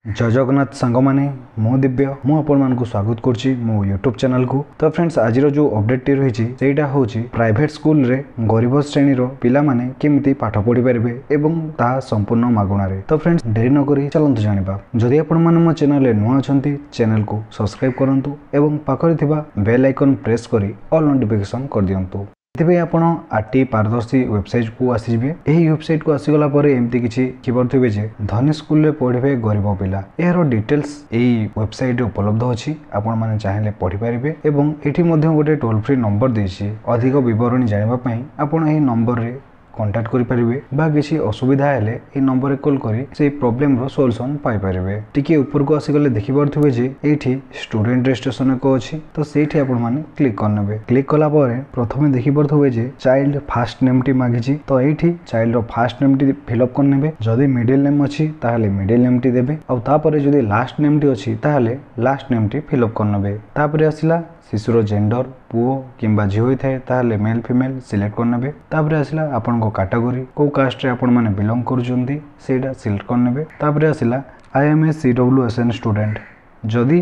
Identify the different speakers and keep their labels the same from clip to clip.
Speaker 1: जय जगन्नाथ सांग मैंने मु दिव्य मु आपण स्वागत करुच्ची मो यूट्यूब चैनल को। तो फ्रेंड्स आज जो अपडेट टी रही सेटा हूँ प्राइवेट स्कूल रे गरीब श्रेणी पिला माने केमिति पाठ पढ़ी पारे एवं ता संपूर्ण मागणारे। तो फ्रेंड्स डेरी न करी चलतु जानिबा। जदि आपण माने मो चैनल रे नुआ अछंती चैनल को सब्सक्राइब करंतु एवं पाखरे थिबा बेल आइकन प्रेस करी ऑल नोटिफिकेशन कर दियंतु। आपण आरटी पारदर्शी वेबसाइट को आसीबे। एही वेबसाइट को आसीगला परे एमती किछि खबरथिबे जे धनी स्कूल रे पढ़िबे गरीब पिला एरो डिटेल्स एही वेबसाइट रे उपलब्ध अछि। आपण माने चाहेले पढ़ि पारिबे एवं एठी मध्ये गोटे टोल फ्री नंबर देछि। अधिक विवरणी जानिबा पई आपण एही नंबर रे कांटेक्ट करि पारिबे बा किछि असुविधा हेले ए नंबर रे कॉल करी से प्रॉब्लम रो सॉल्यूशन पाई पारिबे। टिके ऊपर को आसी गले देखि परथिबे जे एठी स्टूडेंट रजिस्ट्रेशन को अछि। तो सेठी आपण माने क्लिक करनेबे। क्लिक कला परे प्रथमे देखि परथिबे जे चाइल्ड फर्स्ट नेम टी मागिछि। तो एठी चाइल्ड रो फर्स्ट नेम टी फिल अप करनेबे। जदि मिडिल नेम अछि ताहाले मिडिल नेम टी देबे और तापरे जदि लास्ट नेम टी अछि ताहाले लास्ट नेम टी फिल अप करनेबे। तापरे आसिला शिशुर जेंडर पुओ किंबा झियो होई थाए ताहाले मेल फीमेल सिलेक्ट करनेबे। तापरे आसिला आपण को कैटेगरी को कास्ट रे आपण माने बिलोंग करूचंती सेटा सिलेक्ट करनेबे। तापरे आसिला I am a CWSN student. जदि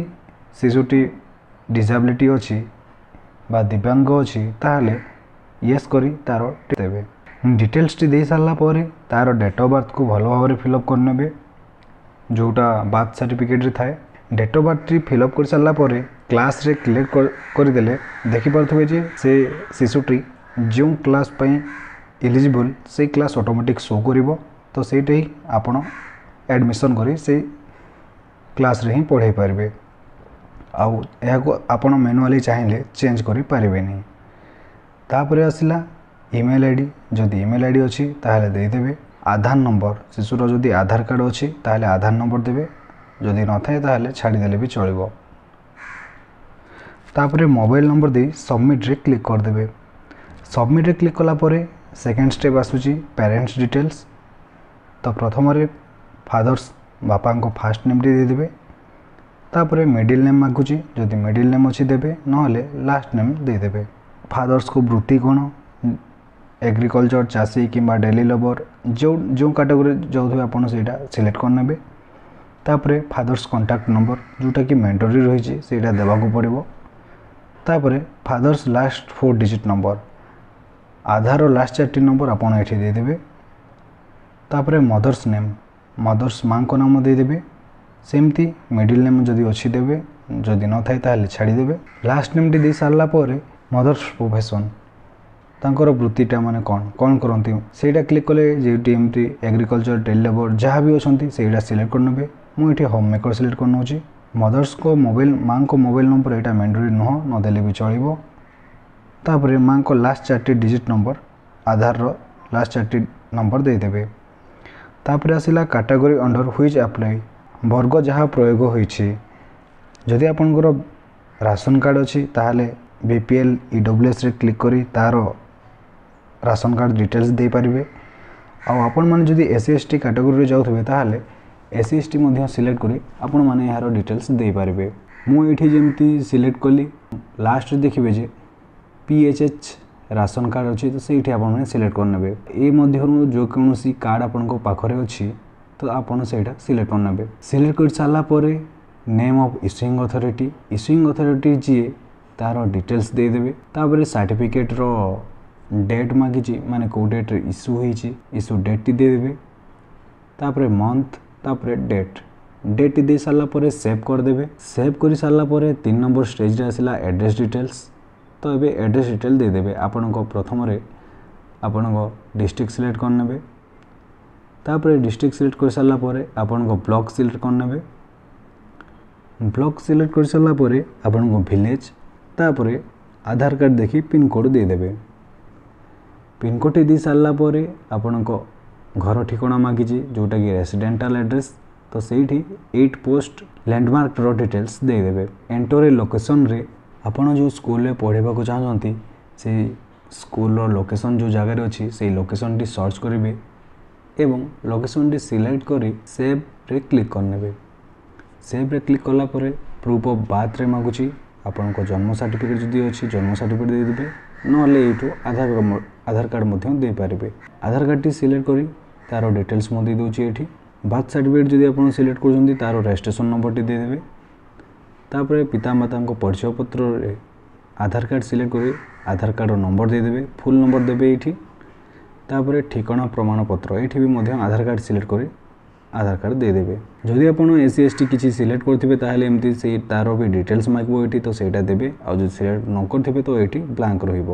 Speaker 1: शिशुटी डिसेबिलिटी अछि बा दिव्यांग अछि ताहाले यस करी तारो देबे। डिटेल्स टी दे सारला परे तारो डेट ऑफ बर्थ को भलो भाबरे फिल अप करनेबे जोटा बर्थ सर्टिफिकेट रे थाए। डेट ऑफ बर्थ टी फिल अप कर सारला परे क्लास रे क्लिक कर देले देखि परथबे जे से शिशुटी जो क्लास पई एलिजिबल से क्लास ऑटोमेटिक शो करिवो। तो सेटे ही आपण एडमिशन करी से क्लास रे ही पढ़ाई पारबे। आउ एहा को आपण मैनुअली चाहिले चेंज करि पारबे नहीं। तापरे आसिला ईमेल आईडी। जदि ईमेल आईडी अछि ताहाले दे देबे। आधार नंबर शिशुर जदि आधार कार्ड अछि ताहाले आधार नंबर देबे। जदि न थाए ताहाले छाडी देले भी चलिबो। तापरे मोबाइल नंबर दे सबमिट रे क्लिक कर देबे। सबमिट रे क्लिक कला परे सेकेंड स्टेप आसुची पेरेंट्स डिटेल्स। तो प्रथम रे फादर्स बापा को फास्ट नेम दे देबे। तापरे मिडिल नेम मागुची जदि मिडिल नेम अछि देबे नहले लास्ट नेम दे देबे। फादर्स को वृत्ति कोन एग्रीकल्चर चासी किंबा डेली लेबर जो कैटेगरी जाउथबे आपण सेटा सिलेक्ट करनेबे। तापरे फादर्स कांटेक्ट नंबर जोटा कि मैंडेटरी रही छि सेटा देबा को पड़िबो। तापरे फादर्स लास्ट 4 डिजिट नंबर आधार रो लास्ट 4 नंबर आपण एठी दे देबे। तापरे मदर्स नेम मदर्स मां को नाम दे देबे। सेमती मिडिल नेम जदि अछि देबे जदि न थाए ताले छाडी देबे। लास्ट नेम टी दे सारला परे मदर्स प्रोफेशन तांकर वृत्तिटा माने कोन करंती सेटा क्लिक कले जेटी एमटी एग्रीकल्चर डेली लेबर जहाँ भी अछंती सेटा सिलेक्ट करनेबे। मु एठी होम मेकर सिलेक्ट करनोची। मदर्स को मोबाइल मां को मोबाइल नंबर एटा मैंडेटरी न देले भी चलिबो। तापरे मां को लास्ट 4 डिजिट नंबर आधार रो लास्ट 4 नंबर दे देबे। तापरे आसिला कैटेगरी अंडर व्हिच अप्लाई वर्ग जहाँ प्रयोग होईछि। जदि आपनकर राशन कार्ड अछि ताहाले BPL EWS रे क्लिक करी तारो राशन कार्ड डिटेल्स दे पारिबे। आ आपण माने जदि SC ST कैटेगरी रे जाउथबे ताहाले SC ST मध्ये सिलेक्ट करी आपण माने यारो डिटेल्स दे पारिबे। मु एठी जेमती सिलेक्ट कली लास्ट रे देखिबे जे PHH राशन कार्ड अछि तो सेठी आपण माने सिलेक्ट करनेबे। ए मध्यरु जो कोनोसी कार्ड आपण को पाखरे अछि तो आपण सेटा सिलेक्ट करनेबे। सिलेक्ट कर साला परे नेम ऑफ इशूइंग अथॉरिटी जी तारो डिटेल्स दे देबे। तापरे सर्टिफिकेट रो डेट मागिची माने को डेट रे इशू होईची इशू डेट टी दे देबे। तापरे मंथ तापरे डेट दे साला परे सेव कर देबे। सेव करि साला परे 3 नंबर स्टेज रे आसिला एड्रेस डिटेल्स। तो एबे एड्रेस डिटेल दे देबे। आपण को प्रथम रे आपण को डिस्ट्रिक्ट सिलेक्ट करनेबे। तापरे डिस्ट्रिक्ट सिलेक्ट कर साला परे आपण को ब्लॉक सिलेक्ट करनेबे। ब्लॉक सिलेक्ट कर साला परे आपण को विलेज तापरे आधार कार्ड देखि पिन कोड दे देबे। पिन कोड दे साला परे आपण को घर ठिकाना मागिची जोटा कि रेसिडेंटल एड्रेस। तो सेठी 8 पोस्ट लैंडमार्क रो डिटेल्स दे देबे। एंटर ए लोकेशन रे आपण जो स्कूल रे पढ़ेबा को चाहंती से स्कूल रो लोकेशन जो जगह रे अछि से लोकेशन टी सर्च करिवे एवं लोकेशन टी सिलेक्ट करी सेव रे क्लिक करनेबे। सेव रे क्लिक कला परे प्रूफ ऑफ बर्थ रे मागुची आपण को जन्म सर्टिफिकेट जदि अछि जन्म सर्टिफिकेट दे देबे नहले एठो आधार कार्ड मध्ये दे पारिबे। आधार कार्ड टी सिलेक्ट करी तारो डिटेल्स म दे दोची एठी ବାର୍ଥ ସାର୍ଟିଫିକେଟ୍ ଯଦି ଆପଣ ସିଲେକ୍ଟ କରୁଛନ୍ତି ତାର ରେଜିଷ୍ଟ୍ରେସନ୍ ନମ୍ବରଟି ଦେଇଦେବେ। ତାପରେ ପିତାମାତାଙ୍କ ପରିଚୟ ପତ୍ରରେ ଆଧାର କାର୍ଡ଼ ସିଲେକ୍ଟ କରି ଆଧାର କାର୍ଡ଼ର ନମ୍ବର ଦେଇଦେବେ, ଫୁଲ୍ ନମ୍ବର ଦେବେ ଏଇଠି। ତାପରେ ଠିକଣା ପ୍ରମାଣପତ୍ର ଏଇଠି ବି ମଧ୍ୟ ଆଧାର କାର୍ଡ଼ ସିଲେକ୍ଟ କରି ଆଧାର କାର୍ଡ଼ ଦେଇଦେବେ। ଯଦି ଆପଣ SC ST କିଛି ସିଲେକ୍ଟ କରିଥିବେ ତାହେଲେ ଏମିତି ସେଇ ତାର ବି ଡିଟେଲ୍ସ ମାଗିବ ଏଇଠି, ତ ସେଇଟା ଦେବେ। ଆଉ ଯଦି ସିଲେକ୍ଟ ନ କରିଥିବେ ତ ଏଇଠି ବ୍ଲାଙ୍କ ରହିବ।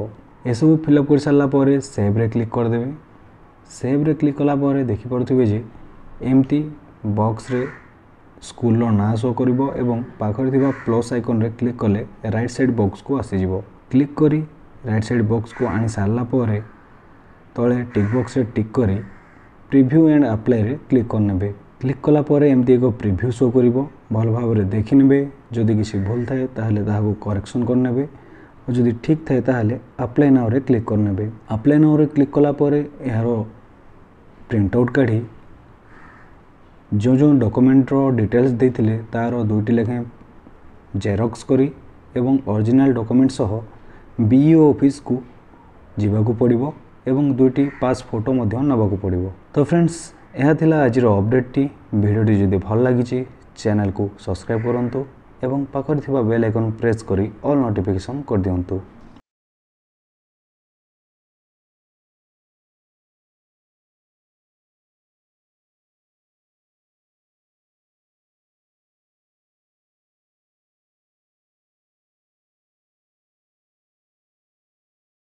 Speaker 1: ଏସବୁ ଫିଲ୍ଅପ୍ କରିସାରିଲା ପରେ ସେଭ୍ରେ କ୍ଲିକ୍ କରିଦେବେ। ସେଭ୍ରେ କ୍ଲିକ୍ କଲା ପରେ ଦେଖିପାରୁଥିବେ ଯେ ଏମିତି ବକ୍ସରେ ସ୍କୁଲର ନାଁ ଶୋ କରିବ ଏବଂ ପାଖରେ ଥିବା ପ୍ଲସ୍ ଆଇକନ୍ରେ କ୍ଲିକ୍ କଲେ ରାଇଟ୍ ସାଇଡ଼୍ ବକ୍ସକୁ ଆସିଯିବ। କ୍ଲିକ୍ କରି ରାଇଟ୍ ସାଇଡ଼୍ ବକ୍ସକୁ ଆଣି ସାରିଲା ପରେ ତଳେ ଟିକ୍ ବକ୍ସରେ ଟିକ୍ କରି ପ୍ରିଭ୍ୟୁ ଆଣ୍ଡ ଆପ୍ଲାଏରେ କ୍ଲିକ୍ କରିନେବେ। କ୍ଲିକ୍ କଲା ପରେ ଏମିତି ଏକ ପ୍ରିଭ୍ୟୁ ଶୋ କରିବ, ଭଲ ଭାବରେ ଦେଖିନେବେ। ଯଦି କିଛି ଭୁଲ ଥାଏ ତାହେଲେ ତାହାକୁ କରେକ୍ସନ୍ କରିନେବେ, ଆଉ ଯଦି ଠିକ୍ ଥାଏ ତାହେଲେ ଆପ୍ଲାଏ ନାଉରେ କ୍ଲିକ୍ କରିନେବେ। ଆପ୍ଲାଏ ନାଉରେ କ୍ଲିକ୍ କଲା ପରେ ଏହାର ପ୍ରିଣ୍ଟ ଆଉଟ୍ କାଢ଼ି ଯେଉଁ ଡକୁମେଣ୍ଟର ଡିଟେଲ୍ସ ଦେଇଥିଲେ ତାର 2ଟି ଲେଖାଏଁ ଜେରକ୍ସ କରି ଏବଂ ଅରିଜିନାଲ୍ ଡକୁମେଣ୍ଟ ସହ BEO ଅଫିସକୁ ଯିବାକୁ ପଡ଼ିବ ଏବଂ 2ଟି ପାସ୍ ଫଟୋ ମଧ୍ୟ ନେବାକୁ ପଡ଼ିବ। ତ ଫ୍ରେଣ୍ଡସ୍, ଏହା ଥିଲା ଆଜିର ଅପଡ଼େଟ୍ଟି। ଭିଡ଼ିଓଟି ଯଦି ଭଲ ଲାଗିଛି ଚ୍ୟାନେଲକୁ ସବସ୍କ୍ରାଇବ୍ କରନ୍ତୁ ଏବଂ ପାଖରେ ଥିବା ବେଲ୍ ଆଇକନ୍ ପ୍ରେସ୍ କରି ଅଲ୍ ନୋଟିଫିକେସନ୍ କରିଦିଅନ୍ତୁ।